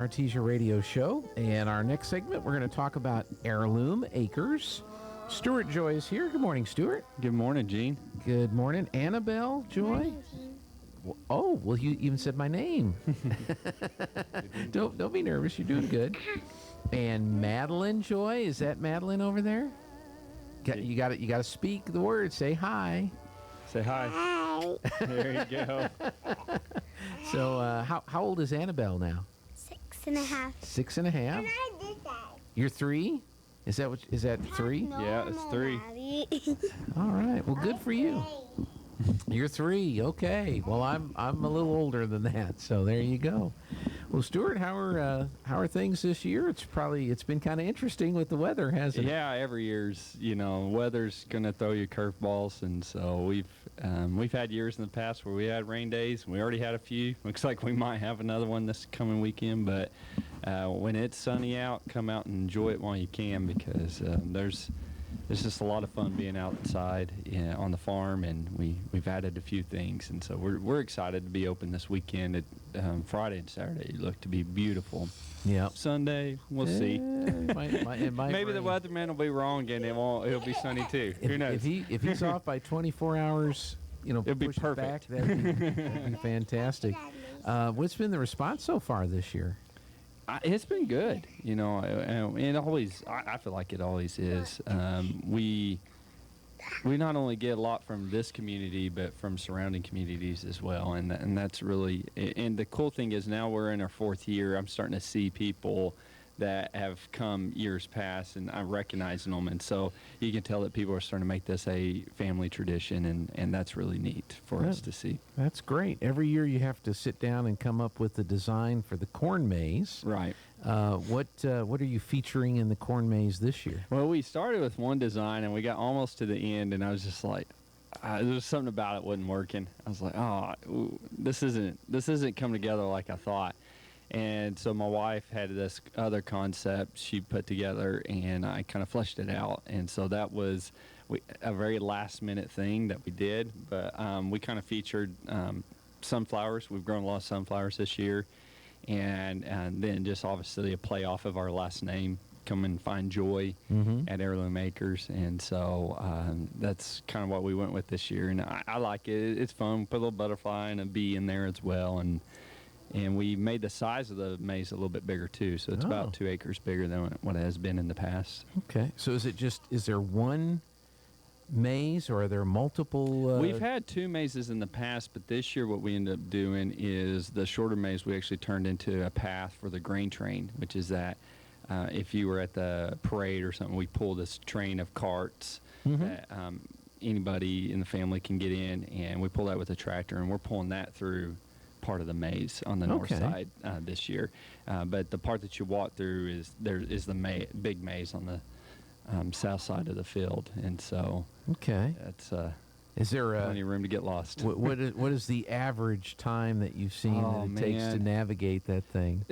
Artesia Radio Show, and our next segment we're going to talk about Heirloom Acres. Stuart Joy is here. Good morning, Stuart. Good morning, Gene. Good morning, Annabelle Joy. Oh, well, you even said my name. Don't be nervous. You're doing good. And Madilyn Joy, is that Madilyn over there? You got to speak the word. Say hi. Say hi. Hi. There you go. So, how old is Annabelle now? 6.5. 6.5. And I did that. You're 3? Is that 3? Yeah, it's 3. All right. Well, good for you. You're 3. Okay. Well, I'm a little older than that, so there you go. Well, Stuart, how are things this year? It's been kind of interesting with the weather, hasn't it? Yeah, every year's weather's gonna throw you curveballs, and so we've had years in the past where we had rain days. We already had a few. Looks like we might have another one this coming weekend. But when it's sunny out, come out and enjoy it while you can, because it's just a lot of fun being outside on the farm, and we've added a few things, and so we're excited to be open this weekend. Friday and Saturday look to be beautiful. Yeah. Sunday, we'll see. It might Maybe the rain. weatherman will be wrong, and it'll be sunny too. Who knows? If he's off by 24 hours, It'd be push it back, perfect. that'd be fantastic. What's been the response so far this year? It's been good, and it always. I feel like it always is. We not only get a lot from this community, but from surrounding communities as well, and that's really. And the cool thing is, now we're in our 4th year. I'm starting to see people that have come years past, and I'm recognizing them, and so you can tell that people are starting to make this a family tradition, and that's really neat for us to see. That's great. Every year you have to sit down and come up with the design for the corn maze. Right. What are you featuring in the corn maze this year? Well, we started with one design, and we got almost to the end, and I was just like, there was something about it wasn't working. I was like, this isn't coming together like I thought. And so my wife had this other concept she put together, and I kind of fleshed it out. And so that was a very last-minute thing that we did. But we kind of featured sunflowers. We've grown a lot of sunflowers this year. And then just obviously a play off of our last name, Come and Find Joy at Heirloom Acres. And so that's kind of what we went with this year. And I like it. It's fun. Put a little butterfly and a bee in there as well. And we made the size of the maze a little bit bigger too, so it's about 2 acres bigger than what it has been in the past. Okay, so is there one maze, or are there multiple? We've had 2 mazes in the past, but this year what we ended up doing is the shorter maze we actually turned into a path for the grain train, which is that if you were at the parade or something, we pull this train of carts that anybody in the family can get in, and we pull that with a tractor, and we're pulling that through part of the maze on the north side this year, but the part that you walk through is the big maze on the south side of the field, and so that's is there plenty of room to get lost. What is the average time that you've seen that it takes to navigate that thing?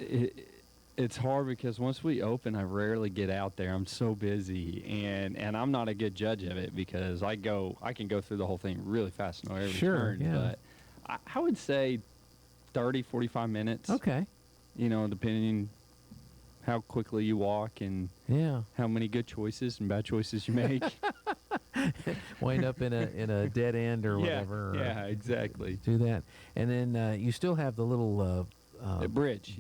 It's hard because once we open, I rarely get out there. I'm so busy, and I'm not a good judge of it, because I can go through the whole thing really fast, know every turn, but I would say 30, 45 minutes. Okay. Depending how quickly you walk and how many good choices and bad choices you make. Wind up in a dead end or whatever. Yeah, exactly. Do that. And then you still have the little bridge,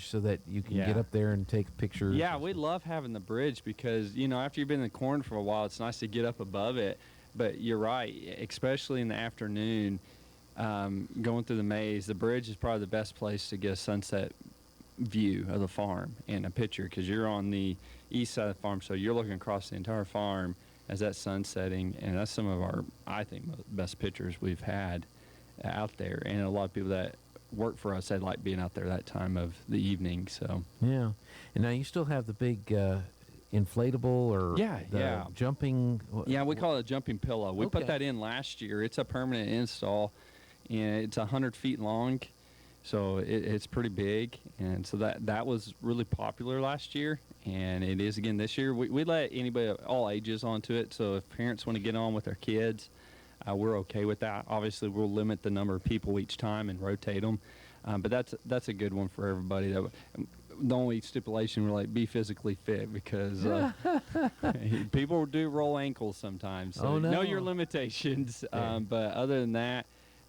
so that you can get up there and take pictures. Yeah, we love having the bridge because, after you've been in the corn for a while, it's nice to get up above it. But you're right, especially in the afternoon, going through the maze, the bridge is probably the best place to get a sunset view of the farm and a picture, because you're on the east side of the farm, so you're looking across the entire farm as that sun's setting, and that's some of our, I think, best pictures we've had out there. And a lot of people that work for us, they like being out there that time of the evening. So and now you still have the big inflatable or jumping. We call it a jumping pillow. We put that in last year. It's a permanent install, and it's 100 feet long, so it's pretty big. And so that was really popular last year, and it is again this year. We let anybody of all ages onto it, so if parents want to get on with their kids, we're okay with that. Obviously, we'll limit the number of people each time and rotate them, but that's a good one for everybody. the only stipulation we're like, be physically fit, because people do roll ankles sometimes. So Oh, no. know your limitations. Yeah. But other than that,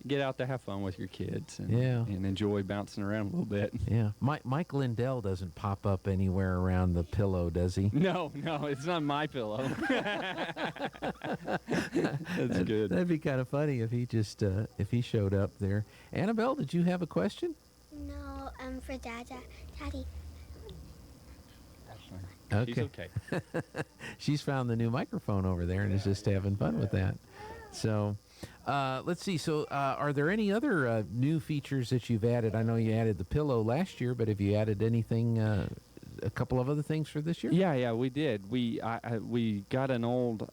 get out there, have fun with your kids, and, Yeah. and enjoy bouncing around a little bit. Yeah. Mike Lindell doesn't pop up anywhere around the pillow, does he? No, it's not my pillow. That's good. That'd be kind of funny if he just if he showed up there. Annabelle, did you have a question? No, for Daddy. She's okay. She's found the new microphone over there and is just having fun with that. So, let's see. So, are there any other new features that you've added? I know you added the pillow last year, but have you added anything, a couple of other things for this year? Yeah, we did. We got an old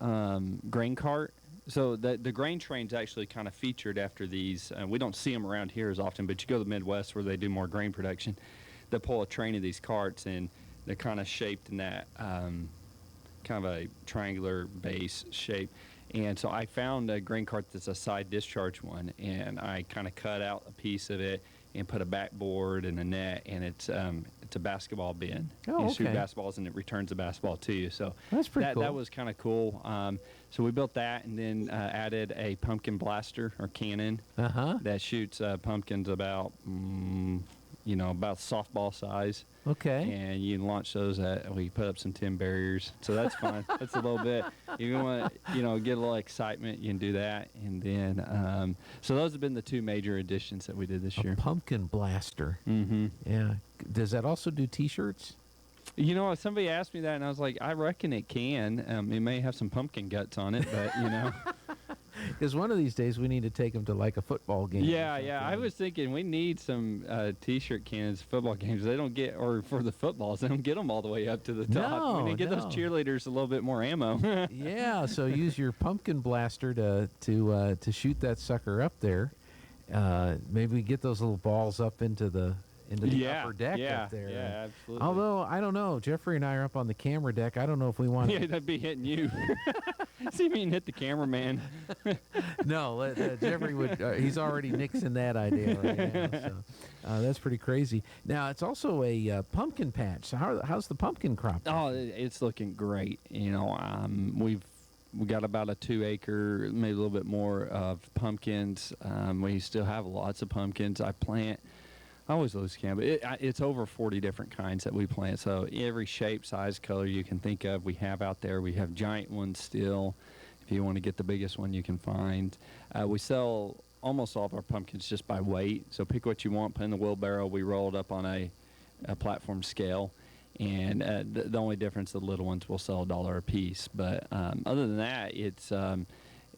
grain cart. So the grain train's actually kind of featured after these. We don't see them around here as often, but you go to the Midwest where they do more grain production. They pull a train of these carts, and they're kind of shaped in that kind of a triangular base shape. And so I found a grain cart that's a side discharge one, and I kind of cut out a piece of it and put a backboard and a net, and it's a basketball bin. Oh, you shoot okay. basketballs, and it returns the basketball to you. So That's pretty cool. That was kind of cool. So we built that, and then added a pumpkin blaster or cannon that shoots pumpkins about about softball size. Okay. And you can launch those we put up some tin barriers. So that's fun. That's a little bit. If you want to, get a little excitement, you can do that. And then, so those have been the two major additions that we did this A year. pumpkin blaster. Mm-hmm. Yeah. Does that also do T-shirts? Somebody asked me that, and I was like, I reckon it can. It may have some pumpkin guts on it, but. Because one of these days we need to take them to like a football game. Yeah. I was thinking we need some T-shirt cannons, football games. They don't get, or for the footballs, they don't get them all the way up to the top. No, we need to get those cheerleaders a little bit more ammo. Yeah. So use your pumpkin blaster to shoot that sucker up there. Maybe we get those little balls up into the upper deck up there. Yeah, absolutely. Although I don't know, Jeffrey and I are up on the camera deck. I don't know if we want. Yeah, that'd be hitting you. See me hit the cameraman. No, Jeffrey would. He's already nixing that idea right now. So that's pretty crazy. Now it's also a pumpkin patch. So how's the pumpkin crop? Oh, it's looking great. We got about a 2 acre, maybe a little bit more of pumpkins. We still have lots of pumpkins. I always lose count, but it's over 40 different kinds that we plant. So every shape, size, color you can think of, we have out there. We have giant ones still. If you want to get the biggest one you can find. We sell almost all of our pumpkins just by weight. So pick what you want, put in the wheelbarrow. We roll it up on a platform scale. And the only difference, the little ones will sell $1 a piece. But other than that, it's... a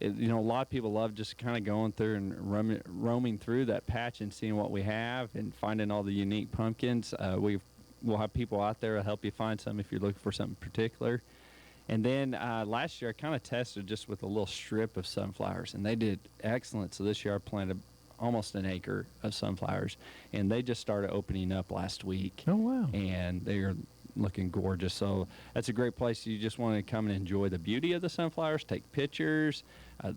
lot of people love just kind of going through and roaming through that patch and seeing what we have and finding all the unique pumpkins. We'll have people out there to help you find some if you're looking for something particular. And then last year I kind of tested just with a little strip of sunflowers, and they did excellent. So this year I planted almost an acre of sunflowers, and they just started opening up last week. Oh, wow. And they're looking gorgeous. So that's a great place. You just want to come and enjoy the beauty of the sunflowers, take pictures.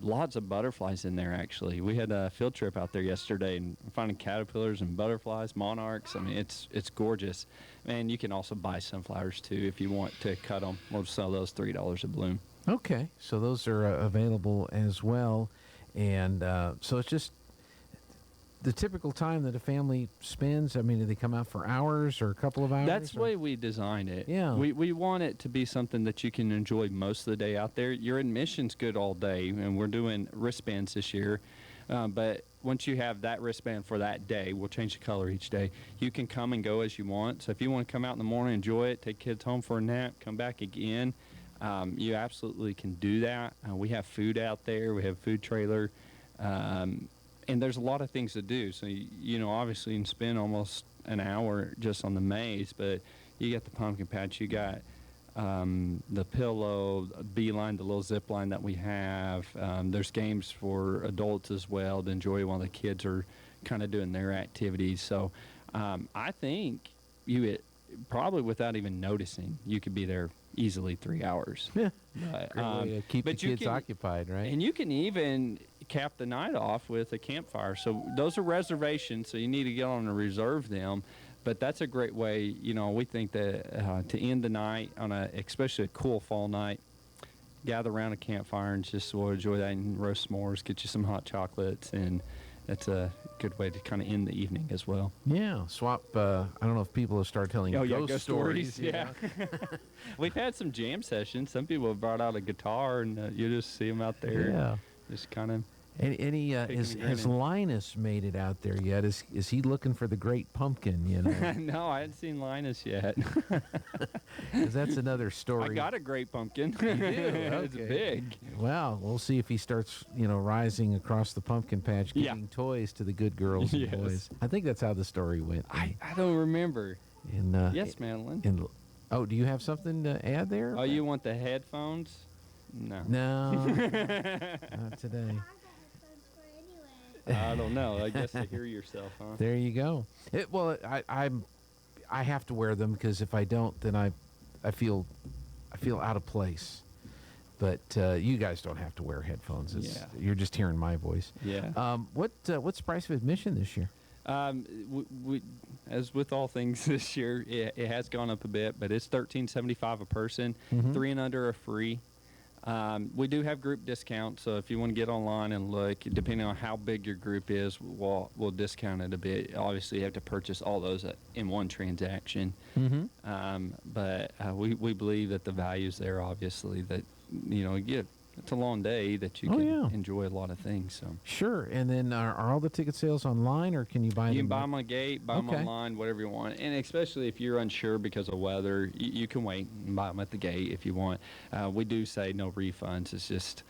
Lots of butterflies in there, actually. We had a field trip out there yesterday and finding caterpillars and butterflies, monarchs. I mean, it's gorgeous. And you can also buy sunflowers too if you want to cut them. We'll sell those $3 a bloom. Okay, so those are available as well. And so it's just the typical time that a family spends. I mean, do they come out for hours or a couple of hours? That's the way we designed it. Yeah. We want it to be something that you can enjoy most of the day out there. Your admission's good all day, and we're doing wristbands this year. But once you have that wristband for that day, we'll change the color each day. You can come and go as you want. So if you want to come out in the morning, enjoy it, take kids home for a nap, come back again, you absolutely can do that. We have food out there. We have a food trailer. And there's a lot of things to do. So, obviously you can spend almost an hour just on the maze, but you got the pumpkin patch, you got the pillow, beeline, the little zip line that we have. There's games for adults as well to enjoy while the kids are kind of doing their activities. So I think probably without even noticing, you could be there easily 3 hours. Yeah. But, Great way to keep the kids occupied, right? And you can even cap the night off with a campfire. So those are reservations, so you need to get on and reserve them. But that's a great way. We think that to end the night on especially a cool fall night, gather around a campfire and just enjoy that and roast s'mores, get you some hot chocolates, and that's a good way to kind of end the evening as well. Yeah, swap. I don't know if people have started telling ghost stories. Yeah. We've had some jam sessions. Some people have brought out a guitar, and you just see them out there. Yeah. Just kind of. Has Linus made it out there yet? Is he looking for the great pumpkin? No, I hadn't seen Linus yet. 'Cause that's another story. I got a great pumpkin. You do? It's Okay. big. Well, we'll see if he starts, rising across the pumpkin patch, Yeah. giving toys to the good girls and Yes. boys. I think that's how the story went. I don't remember. And, Yes, Madilyn. and oh, do you have something to add there? Oh, you want the headphones? No. No, not today. I don't know. I guess to hear yourself, huh? There you go. I have to wear them because if I don't, then I feel out of place. But you guys don't have to wear headphones. Yeah. You're just hearing my voice. Yeah. What's the price of admission this year? We, as with all things this year, it has gone up a bit, but it's $13.75 a person. Mhm. 3 and under are free. We do have group discounts, so if you want to get online and look, depending on how big your group is, we'll discount it a bit. Obviously, you have to purchase all those in one transaction. Mm-hmm. But we believe that the value's there, obviously, that, it's a long day that you Oh, can yeah. enjoy a lot of things. So Sure. And then are all the ticket sales online, or can you buy them? you can buy them on gate, buy them Okay. online, whatever you want. And especially if you're unsure because of weather, you can wait and buy them at the gate if you want. We do say no refunds. It's just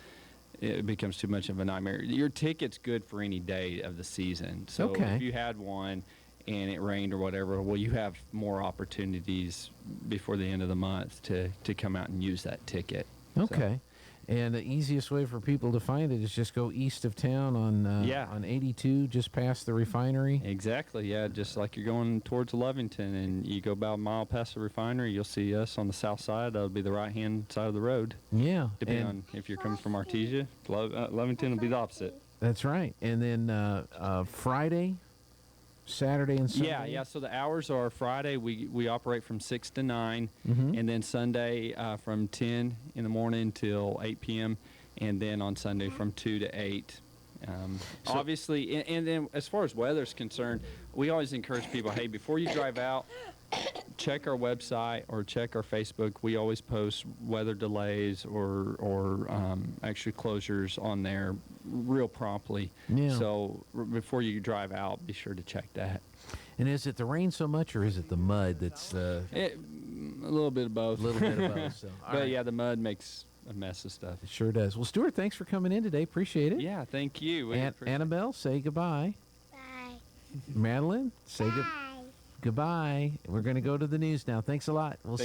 it becomes too much of a nightmare. Your ticket's good for any day of the season. So Okay. if you had one and it rained or whatever, well, you have more opportunities before the end of the month to come out and use that ticket. So- Okay. And the easiest way for people to find it is just go east of town on Yeah. on 82, just past the refinery. Exactly, yeah. Just like you're going towards Lovington and you go about a mile past the refinery, you'll see us on the south side. That'll be the right-hand side of the road. Yeah. Depending and on if you're coming from Artesia, Lovington will be the opposite. that's right. And then Friday, Saturday, and Sunday. Yeah. So the hours are Friday, we operate from 6 to 9, Mhm. and then Sunday from 10 in the morning till 8 p.m., and then on Sunday from 2 to 8. So- Obviously, and then as far as weather's concerned, we always encourage people, hey, before you drive out, check our website or check our Facebook. We always post weather delays or actually closures on there real promptly. Yeah. So before you drive out, be sure to check that. And is it the rain so much, or is it the mud that's A little bit of both. a little bit of both? So, all But right. yeah, the mud makes a mess of stuff. It sure does. Well, Stuart, thanks for coming in today. Appreciate it. Yeah, thank you. We appreciate- Annabelle, say goodbye. Bye. Madilyn, say Bye. goodbye. We're going to go to the news now. Thanks a lot. We'll